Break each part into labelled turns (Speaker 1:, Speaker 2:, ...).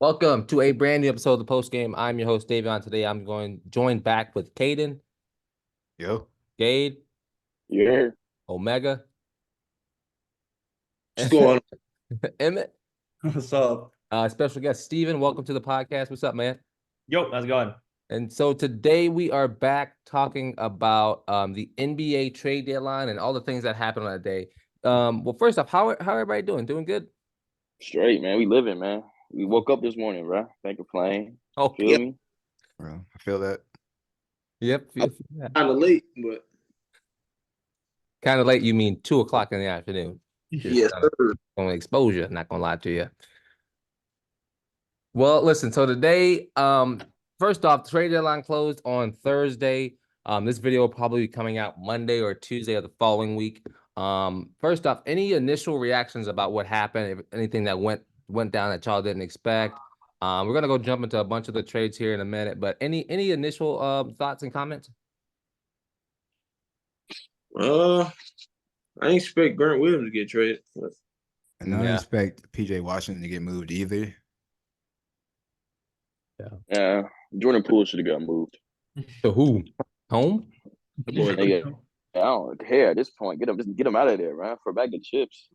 Speaker 1: Welcome to a brand new episode of the Post Game. I'm your host, Davion. Today I'm joined back with Kaden,
Speaker 2: Yo.
Speaker 1: Gabe,
Speaker 3: Yeah.
Speaker 1: Omega,
Speaker 3: What's going
Speaker 1: Emmett,
Speaker 4: What's up?
Speaker 1: special guest Steven. Welcome to the podcast. What's up, man?
Speaker 4: Yo, how's it going?
Speaker 1: And so today we are back talking about the NBA trade deadline and all the things that happened on that day. Well, first off, how everybody doing? Doing good?
Speaker 3: Straight, man. We living, man. We woke up this morning, bro. Thank you for playing.
Speaker 1: Oh,
Speaker 3: Feel
Speaker 1: yep.
Speaker 3: me?
Speaker 2: Bro, I feel that.
Speaker 1: Yep.
Speaker 5: Kind of late, but
Speaker 1: Kind of late. You mean 2:00 in the afternoon?
Speaker 5: yes, sir.
Speaker 1: On exposure. Not gonna lie to you. Well, listen. So today, first off, trade deadline closed on Thursday. This video will probably be coming out Monday or Tuesday of the following week. First off, any initial reactions about what happened? If anything that went down that y'all didn't expect? We're gonna go jump into a bunch of the trades here in a minute, but any initial thoughts and comments?
Speaker 5: I didn't expect Grant Williams to get traded.
Speaker 2: And I don't
Speaker 1: Yeah.
Speaker 2: expect PJ Washington to get moved either.
Speaker 3: Yeah. Jordan Poole should have got moved.
Speaker 1: So who? Home?
Speaker 3: Nigga, I don't care at this point. Just get him out of there, man. For a bag of chips.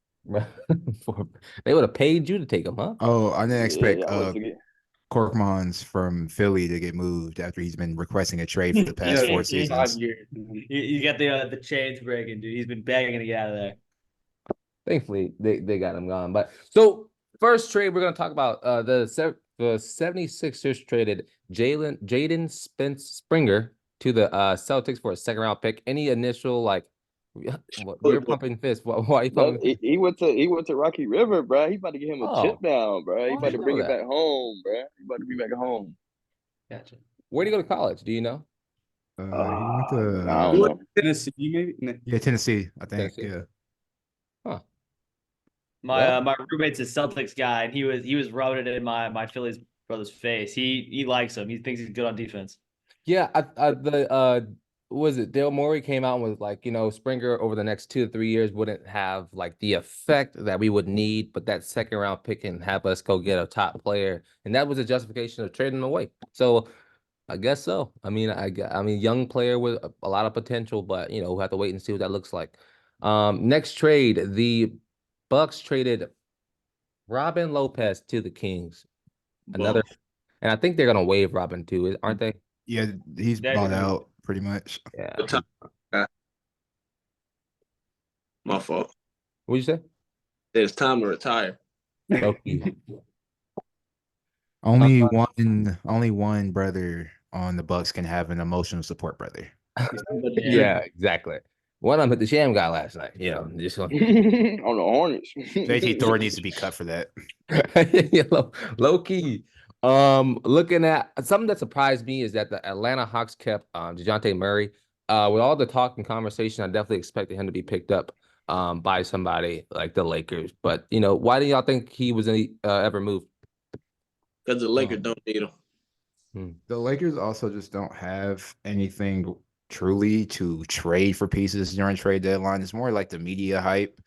Speaker 1: They would have paid you to take him, huh?
Speaker 2: Oh, I didn't expect
Speaker 3: I wouldn't forget.
Speaker 2: Korkmans from Philly to get moved after he's been requesting a trade for the past 4 seasons.
Speaker 4: 5 years. You got the chains breaking, dude. He's been begging to get out of there.
Speaker 1: Thankfully, they got him gone. But so first trade we're gonna talk about the 76ers traded Jaden Springer to the Celtics for a second round pick. Any initial you're pumping fist? Why are you pumping?
Speaker 3: No, he went to Rocky River, bro. He about to get him a chip down, bro. He about to bring it back home, bro. He about to be back home.
Speaker 4: Gotcha.
Speaker 1: Where do you go to college? Do you know?
Speaker 2: He went to
Speaker 3: I don't know.
Speaker 4: Tennessee, maybe?
Speaker 2: yeah, Tennessee, I think.
Speaker 1: Tennessee.
Speaker 2: Yeah.
Speaker 1: Huh.
Speaker 4: My roommate's a Celtics guy, and he was rubbing it in my Phillies brother's face. He likes him. He thinks he's good on defense.
Speaker 1: Yeah, was it Dale Morey came out and was like, Springer over the next 2 to 3 years wouldn't have like the effect that we would need, but that second round pick can have us go get a top player, and that was a justification of trading him away. So I guess so. I mean, young player with a lot of potential, but we'll have to wait and see what that looks like. Next trade, the Bucks traded Robin Lopez to the Kings. Another, and I think they're gonna waive Robin too, aren't they?
Speaker 2: Yeah, he's bought out pretty much.
Speaker 1: Yeah.
Speaker 5: My fault.
Speaker 1: What'd you say?
Speaker 5: It's time to retire.
Speaker 1: Okay.
Speaker 2: Only one brother on the Bucks can have an emotional support brother.
Speaker 1: Yeah, exactly. One of them hit the sham guy last night. Just
Speaker 3: On the Hornets.
Speaker 2: JT Thor needs to be cut for that.
Speaker 1: low key. Looking at something that surprised me is that the Atlanta Hawks kept DeJounte Murray. With all the talk and conversation, I definitely expected him to be picked up by somebody like the Lakers. But why do y'all think he was ever moved?
Speaker 5: Because the Lakers don't need him.
Speaker 2: The Lakers also just don't have anything truly to trade for pieces during trade deadline. It's more like the media hype.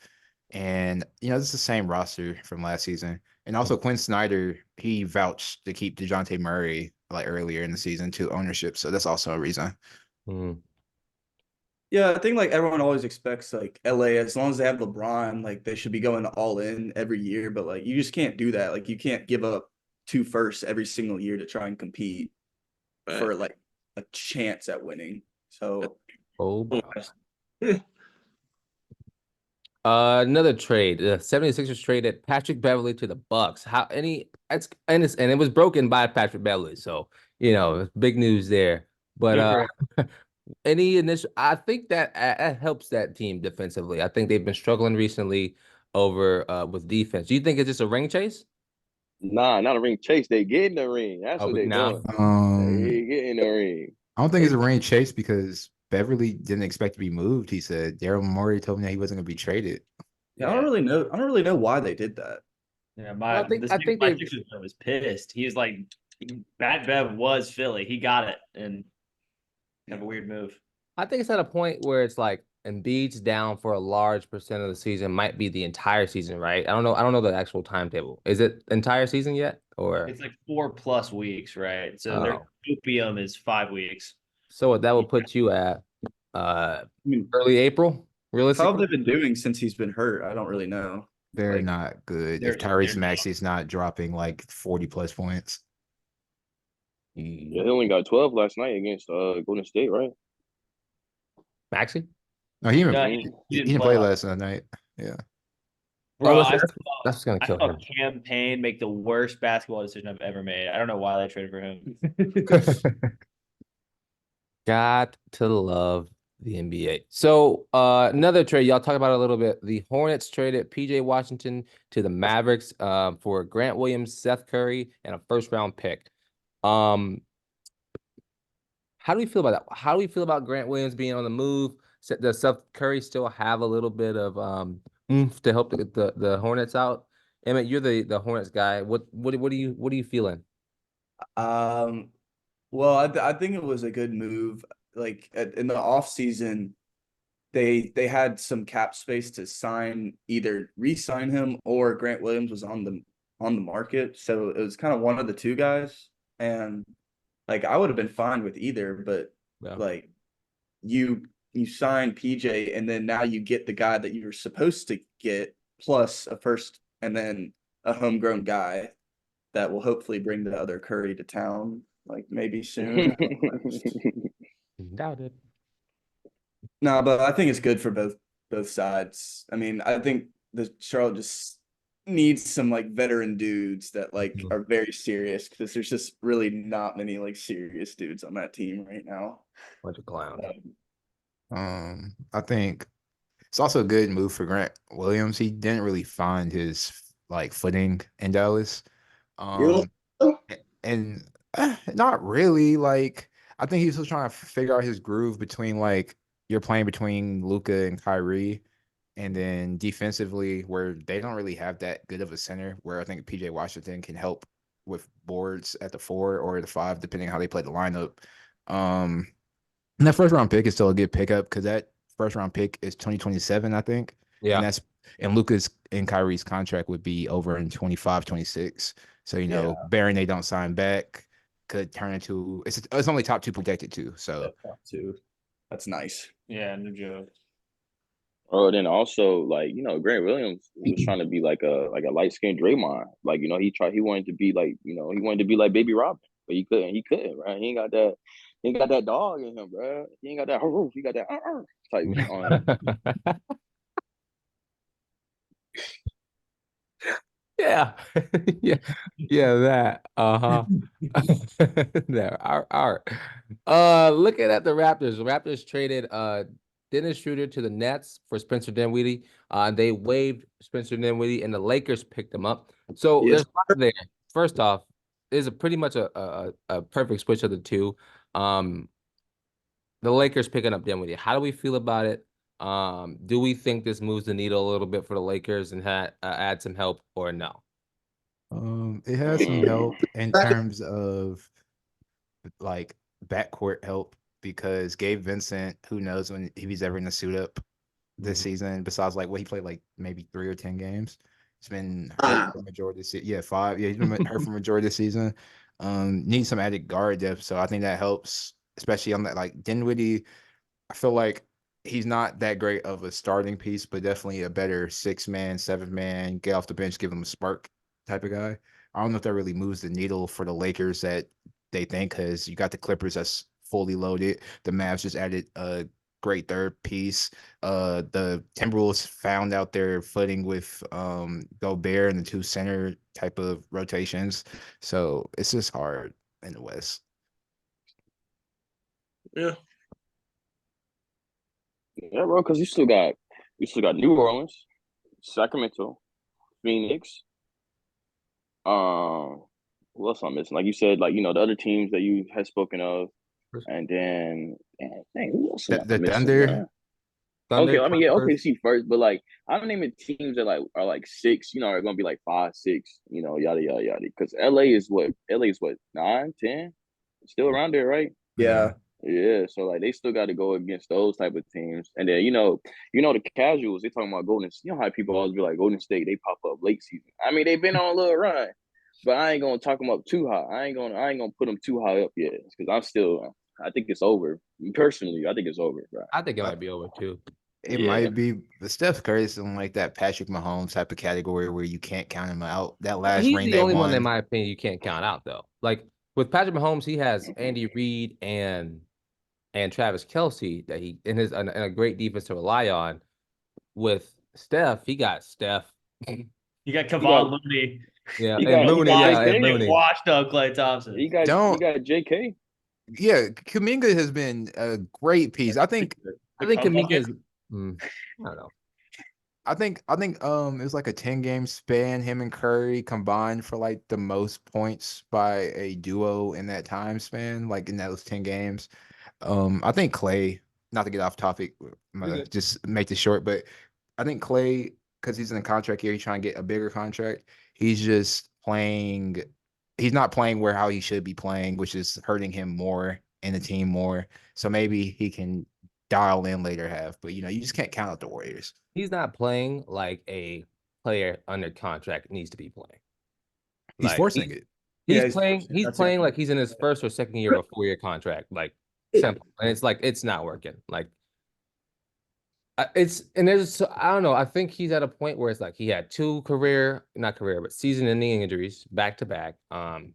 Speaker 2: And, it's the same roster from last season. And also Quinn Snyder, he vouched to keep DeJounte Murray like earlier in the season to ownership. So that's also a reason.
Speaker 6: Yeah, I think like everyone always expects like LA, as long as they have LeBron, like they should be going all in every year. But like you just can't do that. Like you can't give up 2 firsts every single year to try and compete for like a chance at winning. So
Speaker 1: another trade. The 76ers traded Patrick Beverley to the Bucks. And it was broken by Patrick Beverley. So, big news there. But any initial, I think that helps that team defensively. I think they've been struggling recently over with defense. Do you think it's just a ring chase?
Speaker 3: Nah, not a ring chase. They get in the ring. That's what they doing. They get in the ring.
Speaker 2: I don't think it's a ring chase because Beverly didn't expect to be moved. He said Daryl Morey told me that he wasn't going to be traded.
Speaker 6: Yeah, I don't really know why they did that.
Speaker 4: Yeah, my Sixers was pissed. He was like, Bat Bev was Philly. He got it, and have a weird move.
Speaker 1: I think it's at a point where it's like Embiid's down for a large percent of the season, might be the entire season, right? I don't know the actual timetable. Is it entire season yet? or
Speaker 4: it's like 4+ weeks, right? So their opium is 5 weeks.
Speaker 1: So that would put you at
Speaker 6: I mean,
Speaker 1: early April,
Speaker 6: how
Speaker 1: realistically.
Speaker 6: have they been doing since he's been hurt? I don't really know.
Speaker 2: They're
Speaker 6: Like,
Speaker 2: not good.
Speaker 4: they're-
Speaker 2: If Tyrese
Speaker 4: they're
Speaker 2: Maxey's not dropping like 40+ points.
Speaker 3: Yeah, he only got 12 last night against Golden State, right?
Speaker 1: Maxey?
Speaker 2: No, he
Speaker 4: No,
Speaker 2: didn't play last night. Yeah.
Speaker 4: Bro,
Speaker 1: that's gonna kill him.
Speaker 4: Campaign make the worst basketball decision I've ever made. I don't know why they traded for him.
Speaker 1: Got to love the NBA. So another trade, y'all talk about it a little bit. The Hornets traded PJ Washington to the Mavericks for Grant Williams, Seth Curry, and a first-round pick. How do we feel about that? How do we feel about Grant Williams being on the move? Does Seth Curry still have a little bit of oomph to help the Hornets out? Emmett, you're the Hornets guy. What are you feeling?
Speaker 6: Well, I think it was a good move. Like in the offseason, they had some cap space to either re-sign him or Grant Williams was on the market. So it was kind of one of the two guys. And like I would have been fine with either, but like you sign PJ and then now you get the guy that you were supposed to get plus a first and then a homegrown guy that will hopefully bring the other Curry to town, like maybe soon.
Speaker 1: Doubt it.
Speaker 6: No, but I think it's good for both sides. I mean, I think the Charlotte just needs some like veteran dudes that like are very serious because there's just really not many like serious dudes on that team right now.
Speaker 1: Bunch of clowns.
Speaker 2: I think it's also a good move for Grant Williams. He didn't really find his like footing in Dallas. And not really. Like I think he's still trying to figure out his groove between like you're playing between Luka and Kyrie, and then defensively where they don't really have that good of a center. Where I think PJ Washington can help with boards at the 4 or the 5, depending on how they play the lineup. And that first round pick is still a good pickup because that first round pick is 2027, I think.
Speaker 1: Yeah.
Speaker 2: And Luka's and Kyrie's contract would be over in 25, 26. So, Baron, they don't sign back, could turn into it's only top 2 projected too. So
Speaker 6: top 2. That's nice.
Speaker 4: Yeah, no joke.
Speaker 3: Oh, then also like Grant Williams was trying to be like a light skinned Draymond. Like he wanted to be like he wanted to be like Baby Robin, but he couldn't, right? He ain't got that dog in him, bro. He ain't got that. He got that type on.
Speaker 1: Yeah. Yeah, that. There. Art. Looking at the Raptors. The Raptors traded Dennis Schroeder to the Nets for Spencer Dinwiddie. They waived Spencer Dinwiddie and the Lakers picked him up. So there's a lot there. First off, there's pretty much a perfect switch of the two. The Lakers picking up Dinwiddie. How do we feel about it? Do we think this moves the needle a little bit for the Lakers and add some help or no?
Speaker 2: It has some help in terms of like backcourt help because Gabe Vincent, who knows if he's ever going to suit up this season, besides like what he played like maybe 3 or 10 games. He's been hurt for the majority of the season. Yeah, 5. Yeah, he's been hurt for the majority of the season. Needs some added guard depth, so I think that helps, especially on that like Dinwiddie. I feel like he's not that great of a starting piece, but definitely a better 6-man, 7-man, get off the bench, give him a spark type of guy. I don't know if that really moves the needle for the Lakers that they think because you got the Clippers that's fully loaded. The Mavs just added a great third piece. The Timberwolves found out their footing with Gobert and the 2 center type of rotations. So it's just hard in the West.
Speaker 5: Yeah.
Speaker 3: Yeah, bro, because you still got New Orleans, Sacramento, Phoenix. Who else I'm missing? Like you said, like the other teams that you had spoken of, and then dang, who else am I
Speaker 2: The
Speaker 3: missing,
Speaker 2: Thunder.
Speaker 3: man?
Speaker 1: Thunder,
Speaker 3: Okay, I mean OKC first, but like I'm naming teams that like are like 6, are gonna be like 5, 6, yada yada yada. Because LA is what 9, 10, still around there, right?
Speaker 6: Yeah.
Speaker 3: Yeah, so like they still got to go against those type of teams, and then the casuals they talking about Golden. You know how people always be like Golden State, they pop up late season. I mean they've been on a little run, but I ain't gonna talk him up too high. I ain't gonna put him too high up yet because I think it's over. Personally, I think it's over, bro.
Speaker 1: I think it might be over too.
Speaker 2: It
Speaker 3: Yeah.
Speaker 2: might be, but Steph Curry's in like that Patrick Mahomes type of category where you can't count him out. That last
Speaker 1: He's
Speaker 2: ring
Speaker 1: the
Speaker 2: they
Speaker 1: only one, in
Speaker 2: won.
Speaker 1: my opinion, you can't count out though. Like with Patrick Mahomes, he has Andy Reid and Travis Kelce that he in his and a great defense to rely on. With Steph, he got Steph.
Speaker 4: You got Kevon Looney.
Speaker 1: Yeah,
Speaker 3: He
Speaker 1: and
Speaker 3: got-
Speaker 1: Looney,
Speaker 3: he got
Speaker 1: yeah, and
Speaker 3: JK.
Speaker 1: Looney.
Speaker 4: Washed up Klay Thompson.
Speaker 3: He got JK.
Speaker 2: Yeah, Kuminga has been a great piece. I think
Speaker 1: Kuminga is. I don't know.
Speaker 2: I think it was like a 10-game span, him and Curry combined for like the most points by a duo in that time span, like in those 10 games. I think Clay, not to get off topic, I'm gonna just make this short, but I think Clay, because he's in a contract year, he's trying to get a bigger contract. He's not playing where how he should be playing, which is hurting him more and the team more. So maybe he can dial in later half, but you just can't count out the Warriors.
Speaker 1: He's not playing like a player under contract needs to be playing.
Speaker 2: He's forcing it.
Speaker 1: He's playing like he's in his first or second year of a 4-year contract. Like simple. And it's like it's not working. Like I don't know. I think he's at a point where it's like he had 2 season-ending injuries back to back.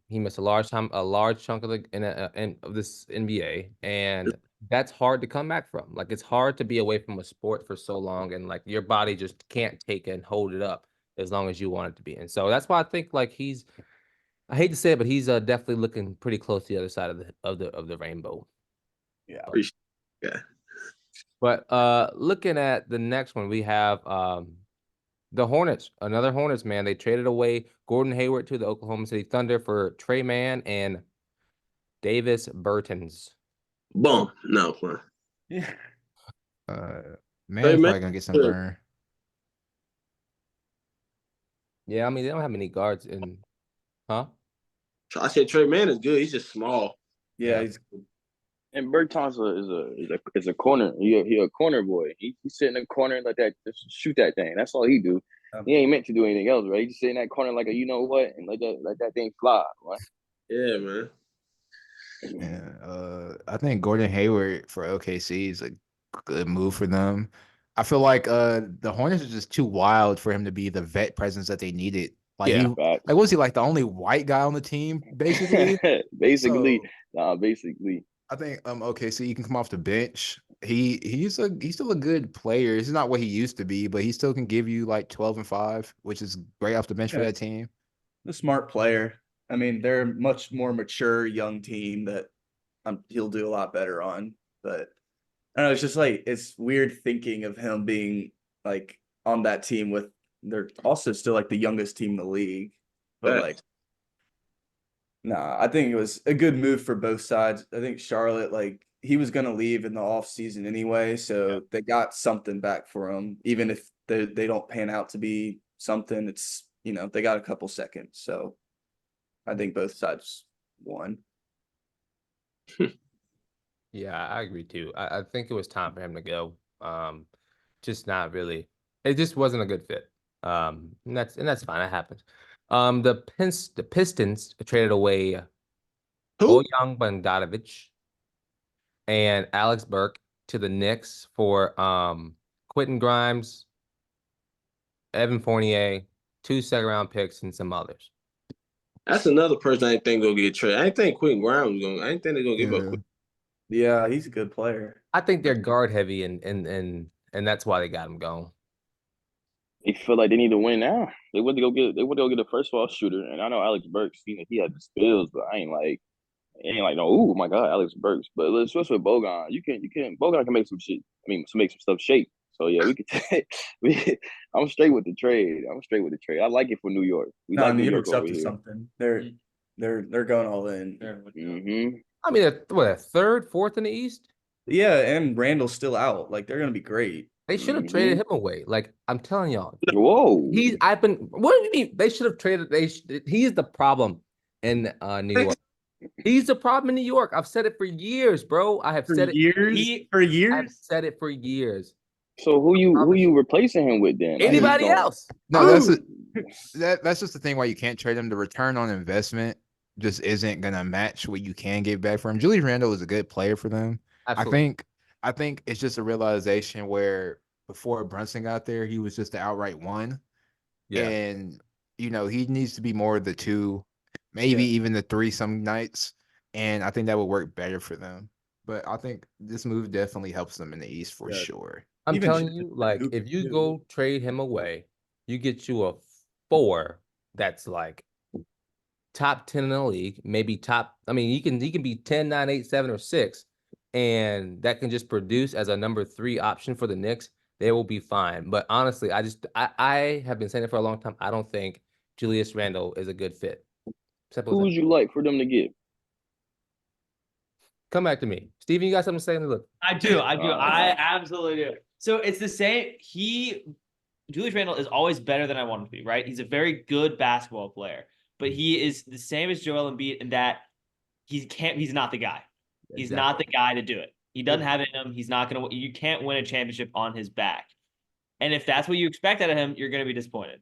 Speaker 1: He missed a large chunk of of this NBA, and that's hard to come back from. Like it's hard to be away from a sport for so long, and like your body just can't take it and hold it up as long as you want it to be. And so that's why I think like I hate to say it, but he's definitely looking pretty close to the other side of the rainbow.
Speaker 6: Yeah.
Speaker 5: Yeah.
Speaker 1: But looking at the next one, we have the Hornets. Another Hornets, man. They traded away Gordon Hayward to the Oklahoma City Thunder for Trey Mann and Davis Bertans.
Speaker 5: Boom. No fun.
Speaker 4: Yeah.
Speaker 2: Man's probably gonna get some burn.
Speaker 1: Yeah, I mean they don't have many guards in, huh?
Speaker 5: I said Trey Mann is good. He's just small.
Speaker 6: Yeah, he's
Speaker 3: And Bertans is a corner. He a corner boy. He sit in the corner like that, just shoot that thing. That's all he do. He ain't meant to do anything else, right? He just sit in that corner like a you know what, and let that thing fly, right?
Speaker 5: Yeah, man.
Speaker 2: Yeah, I think Gordon Hayward for OKC is a good move for them. I feel like the Hornets are just too wild for him to be the vet presence that they needed. Like was he like the only white guy on the team, basically?
Speaker 3: basically.
Speaker 2: I think OKC he can come off the bench. He's still a good player. He's not what he used to be, but he still can give you like 12 and 5, which is great off the bench for that team.
Speaker 6: a smart player. I mean, they're a much more mature young team that he'll do a lot better on. But I don't know, it's just like it's weird thinking of him being like on that team with they're also still like the youngest team in the league. But like I think it was a good move for both sides. I think Charlotte, like he was gonna leave in the off season anyway, so they got something back for him, even if they don't pan out to be something. It's they got a couple seconds, so I think both sides won.
Speaker 1: Yeah, I agree too. I think it was time for him to go. Just not really. It just wasn't a good fit. And that's fine. That happens. The Pistons traded away Bojan Bogdanovic and Alex Burke to the Knicks for Quentin Grimes, Evan Fournier, 2 second-round picks, and some others.
Speaker 5: That's another person I didn't think gonna get traded. I didn't think Quentin Grimes was gonna. I didn't think they're gonna give up. Quentin.
Speaker 6: Yeah, he's a good player.
Speaker 1: I think they're guard heavy, and that's why they got him going.
Speaker 3: They feel like they need to win now. They went to go get a first of all shooter, and I know Alex Burks. He had the skills, but I ain't like no. Ooh, my God, Alex Burks. But let's switch with Bogan. Bogan can make some shit. I mean, make some stuff shape. So yeah, we could. I'm straight with the trade. I like it for New York. We like New York's up to
Speaker 6: something. They're going all in.
Speaker 3: Mm-hmm.
Speaker 1: I mean, what, 3rd, 4th in the East?
Speaker 6: Yeah, and Randall's still out. Like they're gonna be great.
Speaker 1: They should have traded him away. Like I'm telling y'all.
Speaker 3: Whoa.
Speaker 1: What do you mean? They should have traded. He's the problem in New York. He's the problem in New York. I've said it for years, bro. I have said it
Speaker 6: for years.
Speaker 1: I've said it for years.
Speaker 3: So who you replacing him with then? Like,
Speaker 1: Anybody else?
Speaker 2: No, that's just the thing why you can't trade him. The return on investment just isn't gonna match what you can get back from him. Julius Randle is a good player for them.
Speaker 1: Absolutely.
Speaker 2: I think it's just a realization where before Brunson got there, he was just the outright one.
Speaker 1: Yeah.
Speaker 2: And he needs to be more of the two, maybe even the three some nights. And I think that would work better for them. But I think this move definitely helps them in the East for sure.
Speaker 1: I'm
Speaker 6: Even
Speaker 1: telling you, like,
Speaker 6: Hooper,
Speaker 1: if you
Speaker 6: too.
Speaker 1: go trade him away, you get you a 4 that's like top 10 in the league, maybe top. I mean, he can be 10, 9, 8, 7, or 6, and that can just produce as a number 3 option for the Knicks. They will be fine. But honestly, I have been saying it for a long time. I don't think Julius Randle is a good fit. Simple
Speaker 3: who
Speaker 1: as
Speaker 3: would
Speaker 1: that.
Speaker 3: you like for them to get?
Speaker 1: Come back to me, Steven. You got something to say? Look,
Speaker 4: I do. I absolutely do. So it's the same. Julius Randle is always better than I want him to be, right? He's a very good basketball player, but he is the same as Joel Embiid in that he's not the guy. He's not the guy to do it. He doesn't have it in him. He's not gonna. You can't win a championship on his back. And if that's what you expect out of him, you're gonna be disappointed.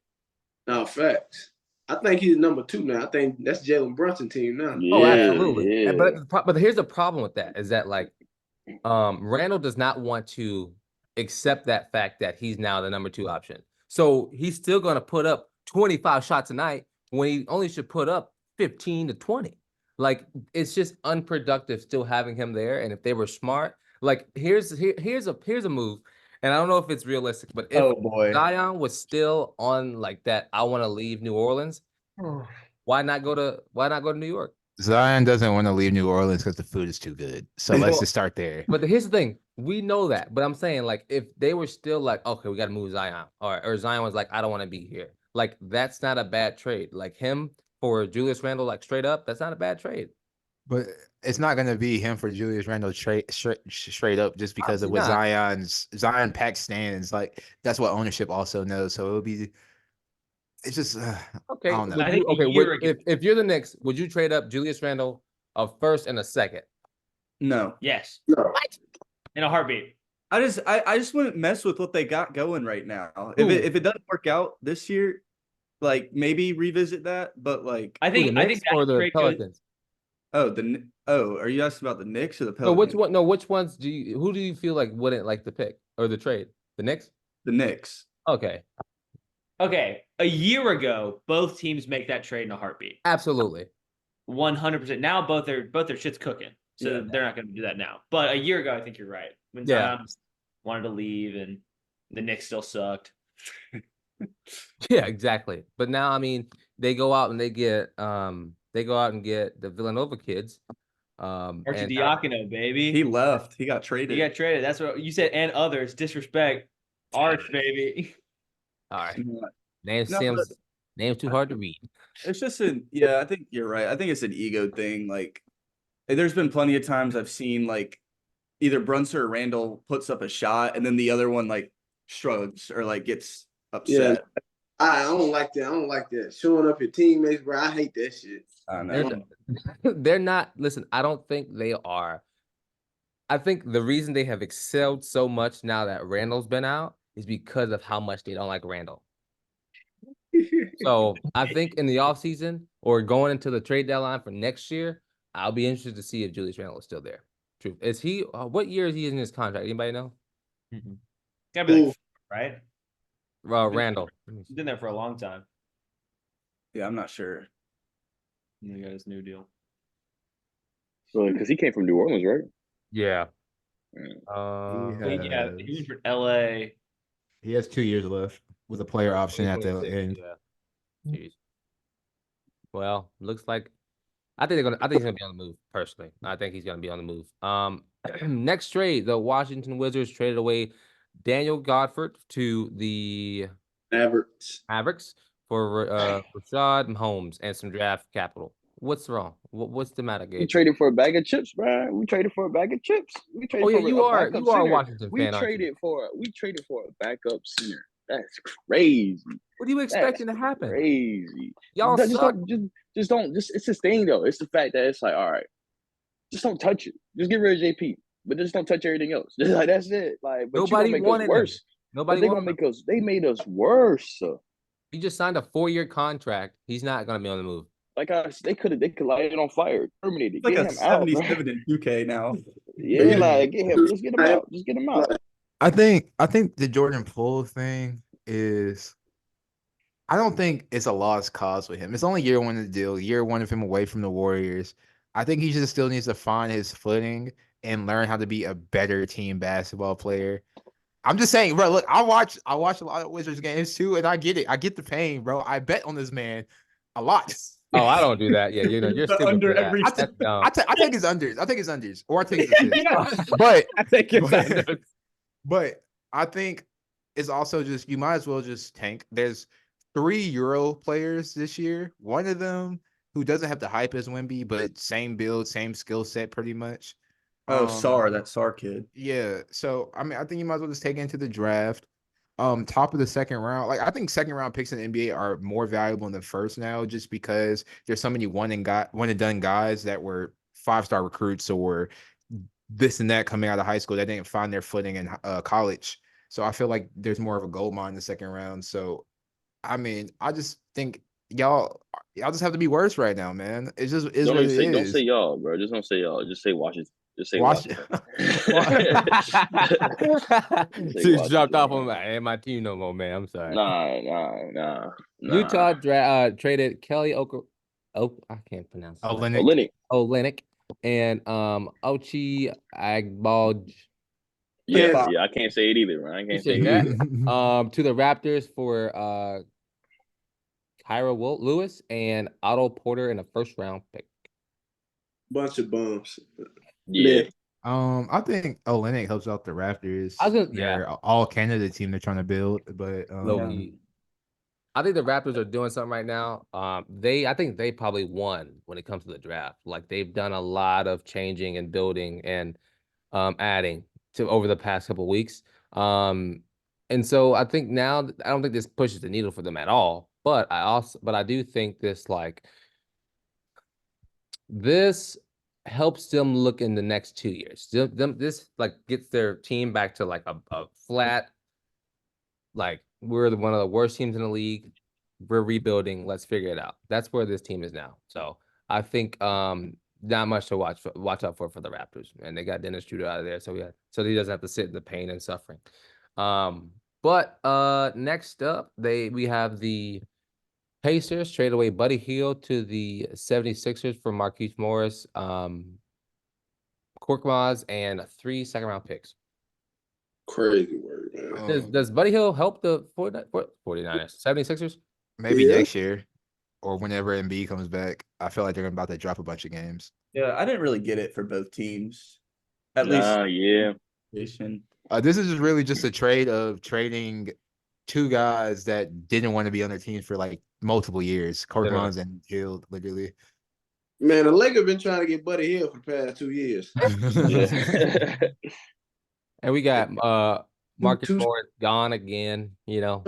Speaker 5: No, facts. I think he's number 2 now. I think that's Jalen Brunson team now.
Speaker 1: oh, absolutely. Yeah. But here's the problem with that is that like Randall does not want to accept that fact that he's now the number 2 option. So he's still going to put up 25 shots a night when he only should put up 15 to 20. Like, it's just unproductive still having him there. And if they were smart, like here's a move. And I don't know if it's realistic, but if Zion was still on like that, I want to leave New Orleans. Why not go to New York?
Speaker 2: Zion doesn't want to leave New Orleans because the food is too good. So let's just start there.
Speaker 1: But here's the thing. We know that. But I'm saying, like, if they were still like, okay, we got to move Zion. Or Zion was like, I don't want to be here. Like, that's not a bad trade. Like, him for Julius Randle, like, straight up, that's not a bad trade.
Speaker 2: But it's not going to be him for Julius Randle straight up just because of what Zion pack stands. Like, that's what ownership also knows. So it'll be – it's just
Speaker 1: okay.
Speaker 2: I don't know.
Speaker 1: If you're the Knicks, would you trade up Julius Randle a first and a second?
Speaker 6: No.
Speaker 4: Yes.
Speaker 5: No.
Speaker 4: What? In a heartbeat.
Speaker 6: I just wouldn't mess with what they got going right now. If it doesn't work out this year, like maybe revisit that. But like
Speaker 4: I think
Speaker 1: or the Pelicans.
Speaker 6: Are you asking about the Knicks or the Pelicans?
Speaker 1: Which ones who do you feel like wouldn't like the pick or the trade? The Knicks?
Speaker 6: The Knicks.
Speaker 1: Okay.
Speaker 4: A year ago, both teams make that trade in a heartbeat.
Speaker 1: Absolutely.
Speaker 4: 100%. Now both their shit's cooking. So they're not going to do that now. But a year ago, I think you're right. When Zion wanted to leave and the Knicks still sucked.
Speaker 1: Yeah, exactly. But now, I mean, they go out and get the Villanova kids.
Speaker 4: Arcidiacono, baby.
Speaker 6: He left. He got traded.
Speaker 4: That's what you said. And others. Disrespect. Arch, baby.
Speaker 1: All right. Name's too hard to read.
Speaker 6: It's just I think you're right. I think it's an ego thing. Like, there's been plenty of times I've seen like either Brunson or Randall puts up a shot and then the other one like shrugs or like gets upset.
Speaker 5: Yeah. I don't like that. I don't like that. Showing up your teammates, bro. I hate that shit.
Speaker 6: I know.
Speaker 1: They're not. Listen, I don't think they are. I think the reason they have excelled so much now that Randall's been out is because of how much they don't like Randall. So I think in the offseason or going into the trade deadline for next year, I'll be interested to see if Julius Randle is still there. True. Is he? What year is he in his contract? Anybody know?
Speaker 4: Gotta be like, right?
Speaker 1: Randall.
Speaker 4: He's been there for a long time.
Speaker 6: Yeah, I'm not sure.
Speaker 4: And he got his new deal.
Speaker 3: So, because he came from New Orleans, right?
Speaker 1: Yeah.
Speaker 4: He went for LA.
Speaker 2: He has 2 years left with a player option at the end.
Speaker 1: Yeah. Jeez. Well, looks like I think he's gonna be on the move. Personally, I think he's gonna be on the move. Next trade, the Washington Wizards traded away Daniel Godford to the Mavericks for Rashad Mahomes and some draft capital. What's wrong? What's the matter, Gabe?
Speaker 3: We traded for a bag of chips, bro. We traded for a bag of chips. We traded
Speaker 1: you are a Washington fan.
Speaker 3: We traded for a backup center. That's crazy.
Speaker 1: What are you expecting to happen?
Speaker 3: Crazy.
Speaker 1: Y'all suck.
Speaker 3: Just don't. It's this thing though. It's the fact that it's like, all right, just don't touch it. Just get rid of JP. but just don't touch everything else. Just like that's it. Like, but
Speaker 1: Nobody
Speaker 3: you gonna make us
Speaker 1: wanted him.
Speaker 3: worse.
Speaker 1: Nobody
Speaker 3: But they
Speaker 1: wanted
Speaker 3: gonna
Speaker 1: him.
Speaker 3: make us. They made us worse.
Speaker 1: He just signed a 4-year contract. He's not gonna be on the move.
Speaker 3: Like they could light it on fire, terminate it,
Speaker 6: It's like
Speaker 3: get
Speaker 6: a
Speaker 3: him out, bro.
Speaker 6: 77 in 2K now.
Speaker 3: Yeah, like get him, just get him out, just get him out.
Speaker 2: I think the Jordan Poole thing is. I don't think it's a lost cause with him. It's only year one of the deal, year one of him away from the Warriors. I think he just still needs to find his footing and learn how to be a better team basketball player. I'm just saying, bro. Look, I watch a lot of Wizards games too, and I get it. I get the pain, bro. I bet on this man a lot.
Speaker 1: Oh, I don't do that. Yeah, you're
Speaker 6: The
Speaker 1: stupid
Speaker 6: under
Speaker 1: for that.
Speaker 6: every-
Speaker 1: That's dumb.
Speaker 2: I take his unders. I take his unders, or I take his assists. But
Speaker 1: I think it's
Speaker 2: but- But I think it's also just you might as well just tank. There's 3 Euro players this year. One of them who doesn't have the hype as Wemby, but same build, same skill set, pretty much.
Speaker 6: Oh, Sar, that Sar kid.
Speaker 2: Yeah. So I mean, I think you might as well just take it into the draft. Top of the second round. Like I think second round picks in the NBA are more valuable than first now, just because there's so many one and done guys that were 5-star recruits or this and that coming out of high school that didn't find their footing in college. So I feel like there's more of a gold mine in the second round. So I mean, I just think y'all just have to be worse right now, man. It's just is
Speaker 3: Don't
Speaker 2: what
Speaker 3: even
Speaker 2: it
Speaker 3: don't
Speaker 2: is.
Speaker 3: say y'all, bro. Just don't say y'all. Just say Washington. Just say
Speaker 2: Washington.
Speaker 3: Washington.
Speaker 1: She's dropped off on my team no more, man. I'm sorry.
Speaker 3: Nah.
Speaker 1: Utah traded Kelly I can't pronounce it.
Speaker 2: Olynyk.
Speaker 1: Olynyk and Ochi Agbalj.
Speaker 3: Yeah, I can't say it either, man. I can't say it
Speaker 1: that.
Speaker 3: either.
Speaker 1: To the Raptors for Kyra Lewis and Otto Porter in a first round pick.
Speaker 5: Bunch of bums.
Speaker 3: Yeah.
Speaker 2: I think Olynyk helps out the Raptors.
Speaker 1: Yeah.
Speaker 2: They're all Canada team they're trying to build, but
Speaker 1: Low-key. I think the Raptors are doing something right now. I think they probably won when it comes to the draft. Like they've done a lot of changing and building and adding to over the past couple of weeks. And so I think now I don't think this pushes the needle for them at all. But I do think this helps them look in the next 2 years. This like gets their team back to like a flat, like we're one of the worst teams in the league. We're rebuilding. Let's figure it out. That's where this team is now. So I think not much to watch out for the Raptors. And they got Dennis Schroeder out of there, so he doesn't have to sit in the pain and suffering. But next up, we have the Pacers trade away Buddy Hield to the 76ers for Marquise Morris, Korkmaz, and 3 second-round picks.
Speaker 5: Crazy word, man.
Speaker 1: Does Buddy Hield help the 49ers, 76ers?
Speaker 2: maybe next year or whenever Embiid comes back. I feel like they're about to drop a bunch of games.
Speaker 6: Yeah, I didn't really get it for both teams. At
Speaker 3: Yeah.
Speaker 6: least.
Speaker 2: This is really just a trade of trading 2 guys that didn't want to be on their teams for like multiple years. Korkmaz and Hield, literally.
Speaker 5: Man, the Lakers been trying to get Buddy Hield for the past 2 years.
Speaker 1: And we got Marcus Morris gone again. You know,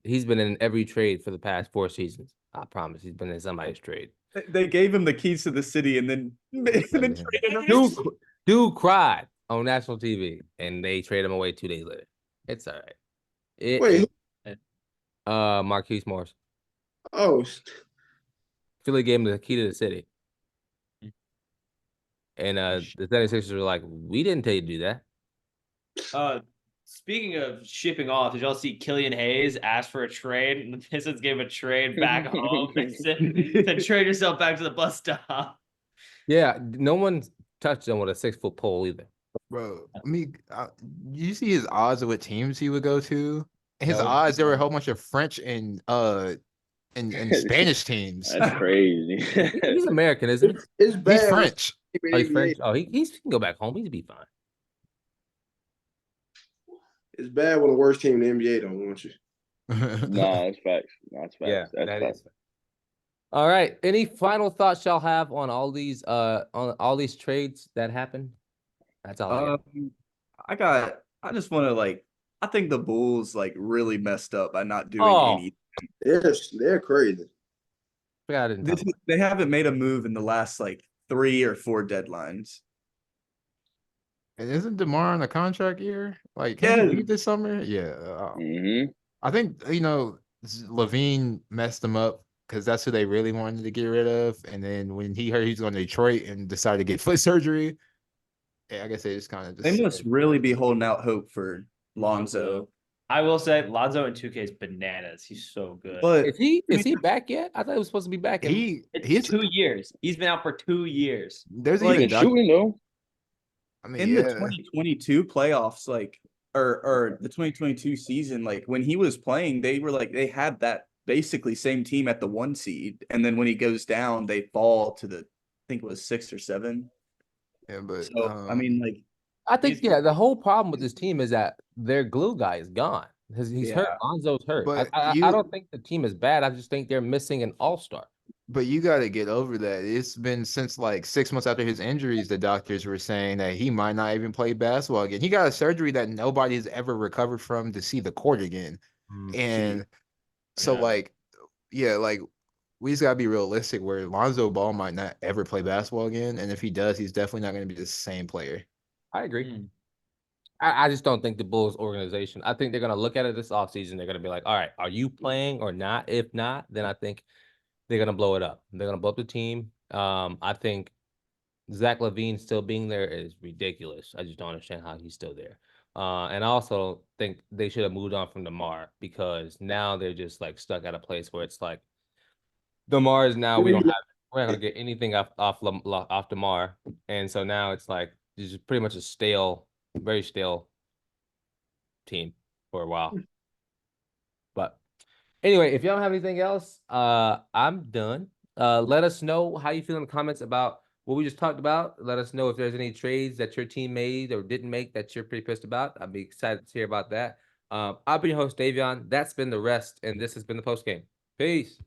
Speaker 1: he's been in every trade for the past 4 seasons. I promise he's been in somebody's trade.
Speaker 6: They gave him the keys to the city and then traded him.
Speaker 1: Dude cried on national TV, and they trade him away 2 days later. It's all right.
Speaker 5: Wait.
Speaker 1: Marquise Morris.
Speaker 5: Oh,
Speaker 1: Philly gave him the key to the city. And the 76ers were like, we didn't tell you to do that.
Speaker 4: Speaking of shipping off, did y'all see Killian Hayes ask for a trade? And the Pistons gave him a trade back home. They said, trade yourself back to the bus stop.
Speaker 1: Yeah, no one touched him with a 6-foot pole either.
Speaker 2: Bro, I mean, you see his odds of what teams he would go to? His
Speaker 1: No.
Speaker 2: odds, there were a whole bunch of French and Spanish teams.
Speaker 3: That's crazy.
Speaker 1: He's American, isn't he?
Speaker 5: it's bad.
Speaker 2: He's French.
Speaker 1: Oh, he's French. Oh, he can go back home. He'd be fine.
Speaker 5: It's bad when the worst team in the NBA don't want you.
Speaker 3: Nah, it's facts. That's facts.
Speaker 1: Yeah,
Speaker 3: That's
Speaker 1: that
Speaker 3: facts.
Speaker 1: is. All right. Any final thoughts y'all have on all these trades that happened? That's all. I got.
Speaker 6: I just want to I think the Bulls really messed up by not doing any.
Speaker 5: They're crazy.
Speaker 1: I didn't talk about
Speaker 6: They haven't made a move in the last 3 or 4 deadlines.
Speaker 2: And isn't DeMar on a contract year? Like, can he leave this summer? Yeah.
Speaker 3: Mm-hmm.
Speaker 2: I think, Levine messed him up because that's who they really wanted to get rid of. And then when he heard he's going to Detroit and decided to get foot surgery, I guess they just kind of
Speaker 6: They must really be holding out hope for Lonzo.
Speaker 4: I will say Lonzo in 2K is bananas. He's so good.
Speaker 6: But
Speaker 1: Is he back yet? I thought he was supposed to be back.
Speaker 4: It's 2 years. He's been out for 2 years.
Speaker 2: There's
Speaker 3: He's
Speaker 2: even
Speaker 3: been shooting though.
Speaker 2: I mean,
Speaker 6: in the 2022 playoffs, like or the 2022 season, like when he was playing, they had that basically same team at the 1 seed, and then when he goes down, they fall to the, I think it was 6 or 7.
Speaker 2: Yeah, but
Speaker 6: So I mean, like,
Speaker 1: I think the whole problem with this team is that their glue guy is gone. He's hurt. Lonzo's hurt.
Speaker 2: But
Speaker 1: I don't think the team is bad. I just think they're missing an all-star.
Speaker 2: But you got to get over that. It's been since like 6 months after his injuries, the doctors were saying that he might not even play basketball again. He got a surgery that nobody has ever recovered from to see the court again. And so, like, we just got to be realistic where Lonzo Ball might not ever play basketball again. And if he does, he's definitely not going to be the same player.
Speaker 1: I agree. I just don't think the Bulls organization, I think they're going to look at it this offseason. They're going to be like, all right, are you playing or not? If not, then I think they're going to blow it up. They're going to blow up the team. I think Zach LaVine still being there is ridiculous. I just don't understand how he's still there. And I also think they should have moved on from DeMar because now they're just like stuck at a place where it's like DeMar is now we're not going to get anything off DeMar. And so now it's like it's just pretty much a very stale team for a while. But anyway, if y'all don't have anything else, I'm done. Let us know how you feel in the comments about what we just talked about. Let us know if there's any trades that your team made or didn't make that you're pretty pissed about. I'd be excited to hear about that. I've been your host, Davion. That's been the rest, and this has been the post game. Peace.